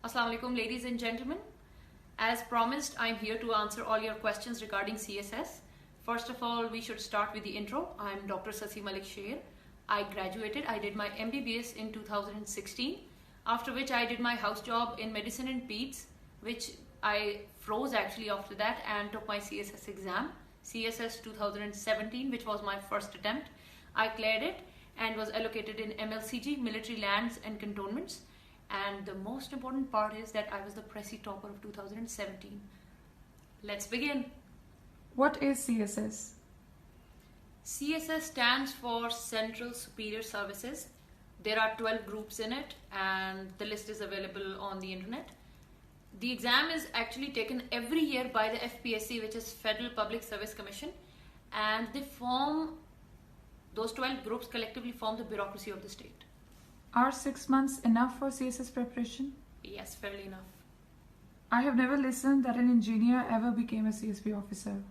Assalamu alaikum, ladies and gentlemen. As promised, I'm here to answer all your questions regarding CSS. First of all, we should start with the intro. I'm Dr. Sasi Malik Sher. I graduated, I did my MBBS in 2016, after which I did my house job in medicine and peds, which I froze actually after that and took my CSS exam, CSS 2017, which was my first attempt. I cleared it and was allocated in MLCG, military lands and cantonments. And the most important part is that I was the Pressy topper of 2017. Let's begin. What is CSS? CSS stands for Central Superior Services. There are 12 groups in it and the list is available on the internet. The exam is actually taken every year by the FPSC, which is Federal Public Service Commission, and those 12 groups collectively form the bureaucracy of the state. Are 6 months enough for CSS preparation? Yes, fairly enough. I have never listened that an engineer ever became a CSP officer.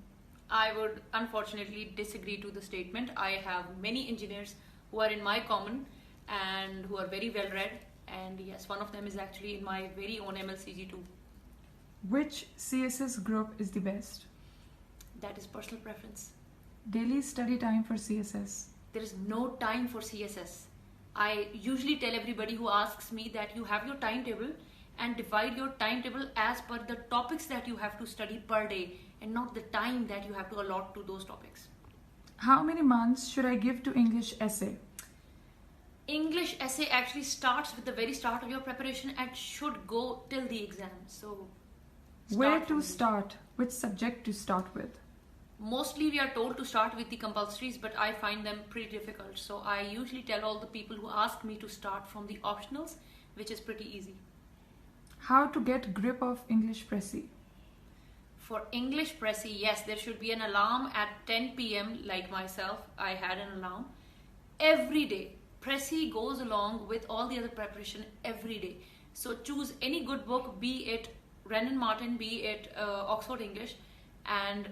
I would unfortunately disagree to the statement. I have many engineers who are in my common and who are very well read, and yes, one of them is actually in my very own MLCG too. Which CSS group is the best? That is personal preference. Daily study time for CSS. There is no time for CSS. I usually tell everybody who asks me that you have your timetable and divide your timetable as per the topics that you have to study per day and not the time that you have to allot to those topics. How many months should I give to English essay? English essay actually starts with the very start of your preparation and should go till the exam. So, where to start? Which subject to start with? Mostly we are told to start with the compulsories, but I find them pretty difficult. So I usually tell all the people who ask me to start from the optionals, which is pretty easy. How to get grip of English Pressy? For English Pressy, yes, there should be an alarm at 10 p.m. like myself. I had an alarm. Every day, Pressy goes along with all the other preparation every day. So choose any good book, be it Brennan Martin, be it Oxford English, and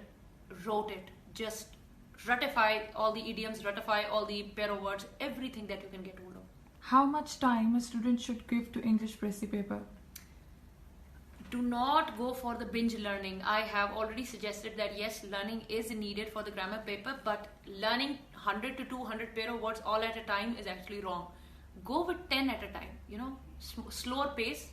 wrote it. Just ratify all the idioms, ratify all the pair of words, everything that you can get hold of. How much time a student should give to English Pressy paper? Do not go for the binge learning. I have already suggested that yes, learning is needed for the grammar paper, but learning 100 to 200 pair of words all at a time is actually wrong. Go with 10 at a time, slower pace,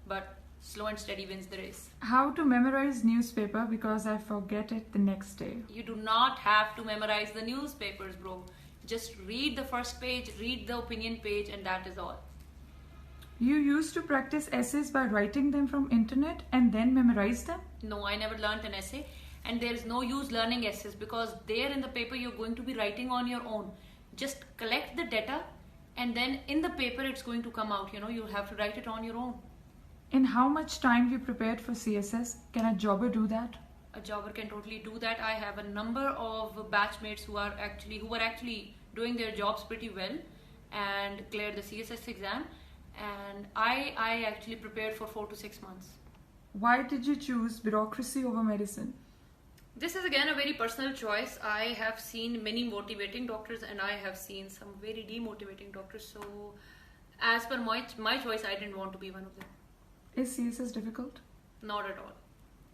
but slow and steady wins the race. How to memorize newspaper because I forget it the next day? You do not have to memorize the newspapers, bro. Just read the first page, read the opinion page, and that is all. You used to practice essays by writing them from internet and then memorize them? No, I never learned an essay, and there is no use learning essays because there in the paper you're going to be writing on your own. Just collect the data and then in the paper it's going to come out. You'll have to write it on your own. In how much time you prepared for CSS? Can a jobber do that? A jobber can totally do that. I have a number of batchmates who were actually doing their jobs pretty well and cleared the CSS exam. And I actually prepared for 4 to 6 months. Why did you choose bureaucracy over medicine? This is again a very personal choice. I have seen many motivating doctors and I have seen some very demotivating doctors. So as per my choice, I didn't want to be one of them. Is CSS difficult? Not at all.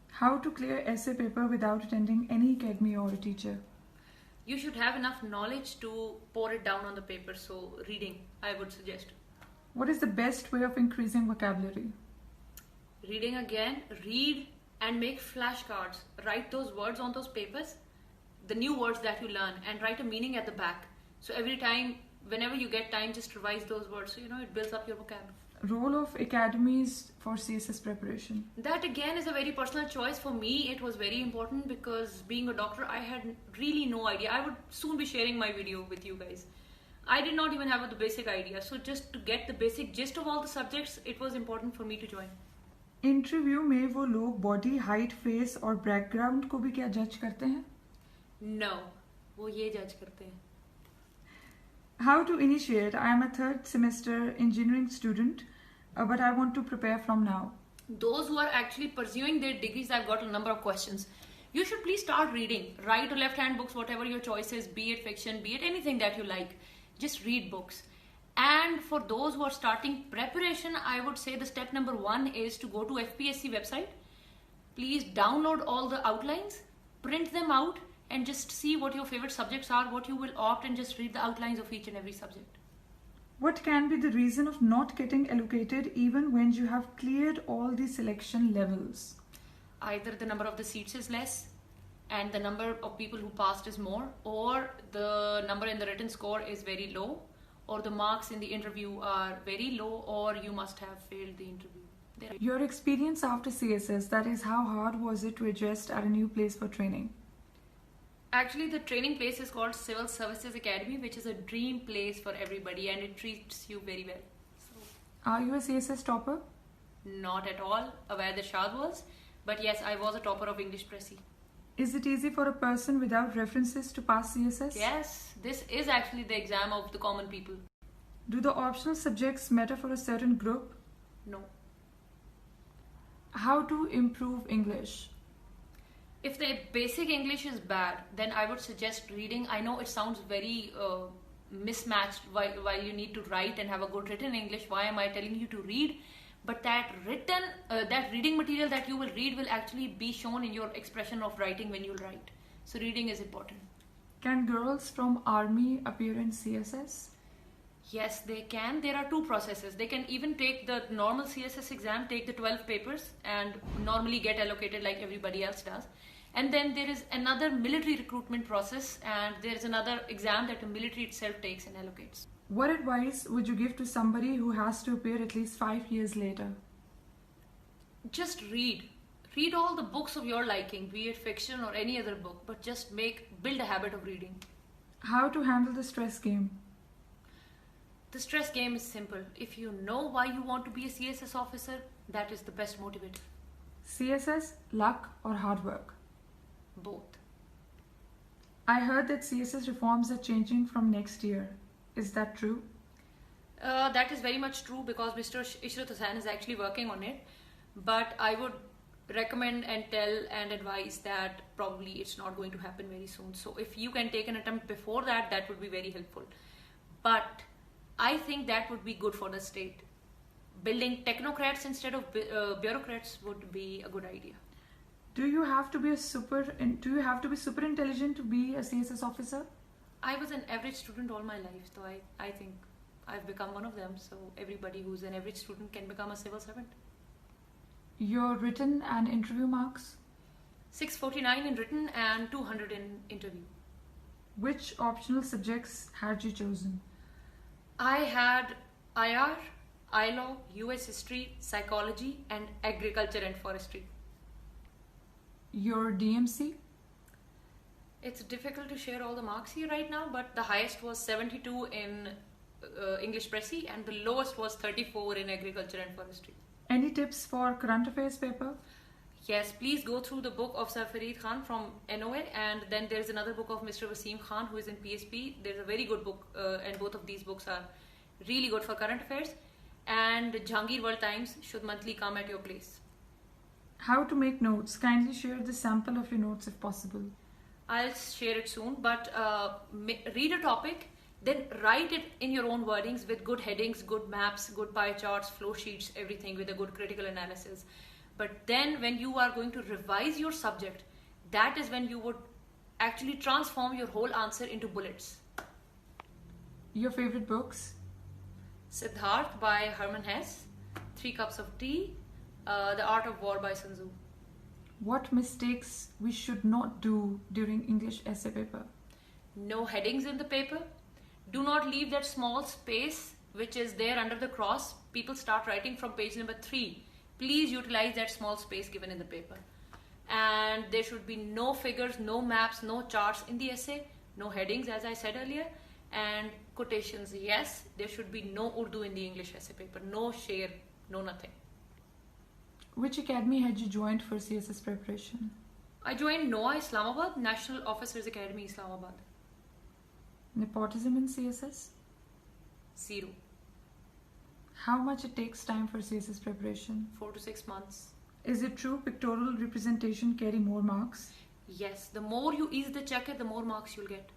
How to clear essay paper without attending any academy or a teacher? You should have enough knowledge to pour it down on the paper. So reading, I would suggest. What is the best way of increasing vocabulary? Reading again, read and make flashcards. Write those words on those papers, the new words that you learn, and write a meaning at the back. So every time, whenever you get time, just revise those words. So, it builds up your vocabulary. Role of academies for CSS preparation? That again is a very personal choice. For me, it was very important because being a doctor, I had really no idea. I would soon be sharing my video with you guys. I did not even have the basic idea. So just to get the basic gist of all the subjects, it was important for me to join. Interview में वो लोग body height face और background को भी क्या जज करते हैं? No, वो ये जज करते हैं. How to initiate? I am a 3rd semester engineering student, but I want to prepare from now. Those who are actually pursuing their degrees, I've got a number of questions. You should please start reading. Right or left hand books, whatever your choice is, be it fiction, be it anything that you like. Just read books. And for those who are starting preparation, I would say the step number 1 is to go to FPSC website. Please download all the outlines, print them out, and just see what your favorite subjects are, what you will opt, and just read the outlines of each and every subject. What can be the reason of not getting allocated even when you have cleared all the selection levels? Either the number of the seats is less and the number of people who passed is more, or the number in the written score is very low, or the marks in the interview are very low, or you must have failed the interview. Your experience after CSS, that is, how hard was it to adjust at a new place for training? Actually, the training place is called Civil Services Academy, which is a dream place for everybody, and it treats you very well. So, Are you a CSS topper? not at all aware that Shad was, but yes, I was a topper of English Pressy. Is it easy for a person without references to pass CSS? Yes, this is actually the exam of the common people. Do the optional subjects matter for a certain group? No. How to improve English? If the basic English is bad, then I would suggest reading. I know it sounds very mismatched while you need to write and have a good written English. Why am I telling you to read? But that reading material that you will read will actually be shown in your expression of writing when you write. So reading is important. Can girls from army appear in CSS? Yes, they can. There are 2 processes. They can even take the normal CSS exam, take the 12 papers, and normally get allocated like everybody else does. And then there is another military recruitment process, and there is another exam that the military itself takes and allocates. What advice would you give to somebody who has to appear at least 5 years later? Just read. Read all the books of your liking, be it fiction or any other book, but just build a habit of reading. How to handle the stress game? The stress game is simple. If you know why you want to be a CSS officer, that is the best motivator. CSS, luck or hard work? Both. I heard that CSS reforms are changing from next year. Is that true? That is very much true because Mr. Ishrat Hussain is actually working on it. But I would recommend and tell and advise that probably it's not going to happen very soon. So if you can take an attempt before that, that would be very helpful. But I think that would be good for the state. Building technocrats instead of bureaucrats would be a good idea. Do you have to be super intelligent to be a CSS officer? I was an average student all my life, so I think I've become one of them. So everybody who's an average student can become a civil servant. Your written and interview marks? 649 in written and 200 in interview. Which optional subjects had you chosen? I had IR, ILO, US history, psychology, and agriculture and forestry. Your DMC? It's difficult to share all the marks here right now, but the highest was 72 in English Pressy and the lowest was 34 in agriculture and forestry. Any tips for current affairs paper? Yes, please go through the book of Sir Farid Khan from NOA, and then there's another book of Mr. Wasim Khan who is in PSP. There's a very good book, and both of these books are really good for current affairs. And Jahangir World Times should monthly come at your place. How to make notes? Kindly share the sample of your notes if possible. I'll share it soon, but read a topic, then write it in your own wordings with good headings, good maps, good pie charts, flow sheets, everything with a good critical analysis. But then when you are going to revise your subject, that is when you would actually transform your whole answer into bullets. Your favorite books? Siddharth by Hermann Hesse, 3 Cups of Tea, The Art of War by Sun Tzu. What mistakes we should not do during English essay paper? No headings in the paper. Do not leave that small space which is there under the cross. People start writing from page number 3. Please utilize that small space given in the paper. And there should be no figures, no maps, no charts in the essay, no headings as I said earlier, and quotations. Yes, there should be no Urdu in the English essay paper, no share, no nothing. Which academy had you joined for CSS preparation? I joined NOA Islamabad, National Officers Academy Islamabad. Nepotism in CSS? 0. How much it takes time for CSS preparation? 4 to 6 months. Is it true pictorial representation carry more marks? Yes, the more you ease the checker, the more marks you'll get.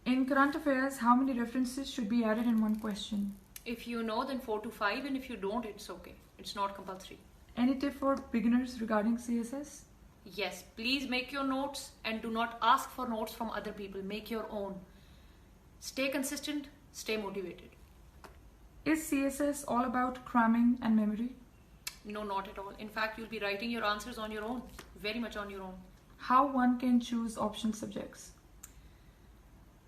In current affairs, how many references should be added in one question? If you know, then 4 to 5, and if you don't, it's okay. It's not compulsory. Any tip for beginners regarding CSS? Yes, please make your notes and do not ask for notes from other people. Make your own. Stay consistent, stay motivated. Is CSS all about cramming and memory? No, not at all. In fact, you'll be writing your answers on your own, very much on your own. How one can choose optional subjects?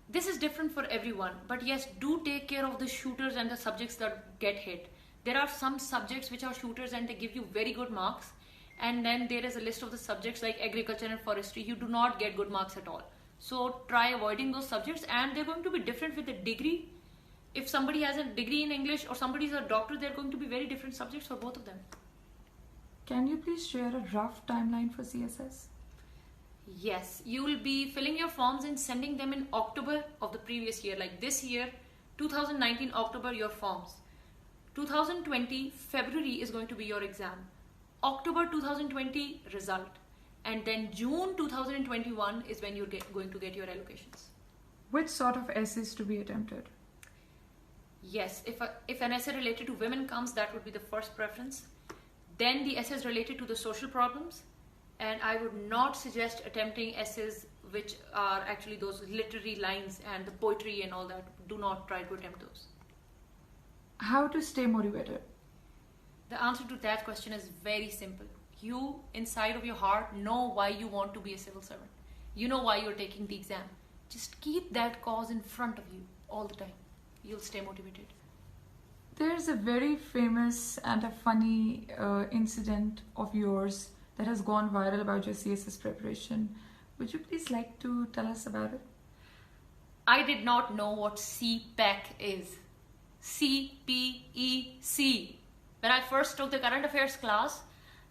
This is different for everyone, but yes, do take care of the shooters and the subjects that get hit. There are some subjects which are shooters and they give you very good marks, and then there is a list of the subjects like agriculture and forestry. You do not get good marks at all. So try avoiding those subjects, and they're going to be different with a degree. If somebody has a degree in English or somebody is a doctor, they're going to be very different subjects for both of them. Can you please share a rough timeline for CSS? Yes, you will be filling your forms and sending them in October of the previous year. Like this year, 2019 October, your forms. 2020 February is going to be your exam. October 2020 result. And then June 2021 is when you're going to get your allocations. Which sort of essays to be attempted? Yes, if an essay related to women comes, that would be the first preference. Then the essays related to the social problems. And I would not suggest attempting essays which are actually those literary lines and the poetry and all that. Do not try to attempt those. How to stay motivated? The answer to that question is very simple. You, inside of your heart, know why you want to be a civil servant. You know why you're taking the exam. Just keep that cause in front of you all the time. You'll stay motivated. There's a very famous and a funny incident of yours that has gone viral about your CSS preparation. Would you please like to tell us about it? I did not know what CPEC is. CPEC. When I first took the current affairs class,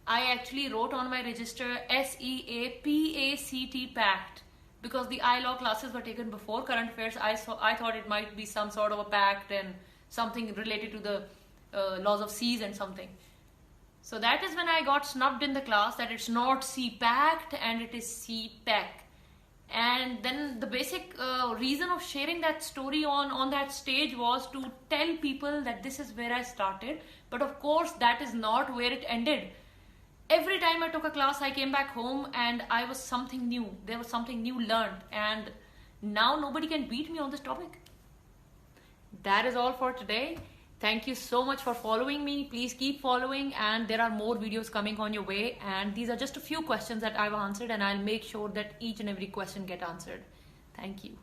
I actually wrote on my register SEAPACT pact, because the I-law classes were taken before current affairs. I thought it might be some sort of a pact and something related to the laws of seas and something. So that is when I got snubbed in the class that it's not CPACT and it is CPEC. And then the basic reason of sharing that story on that stage was to tell people that this is where I started. But of course, that is not where it ended. Every time I took a class, I came back home and I was something new. There was something new learned. And now nobody can beat me on this topic. That is all for today. Thank you so much for following me. Please keep following, and there are more videos coming on your way, and these are just a few questions that I've answered, and I'll make sure that each and every question get answered. Thank you.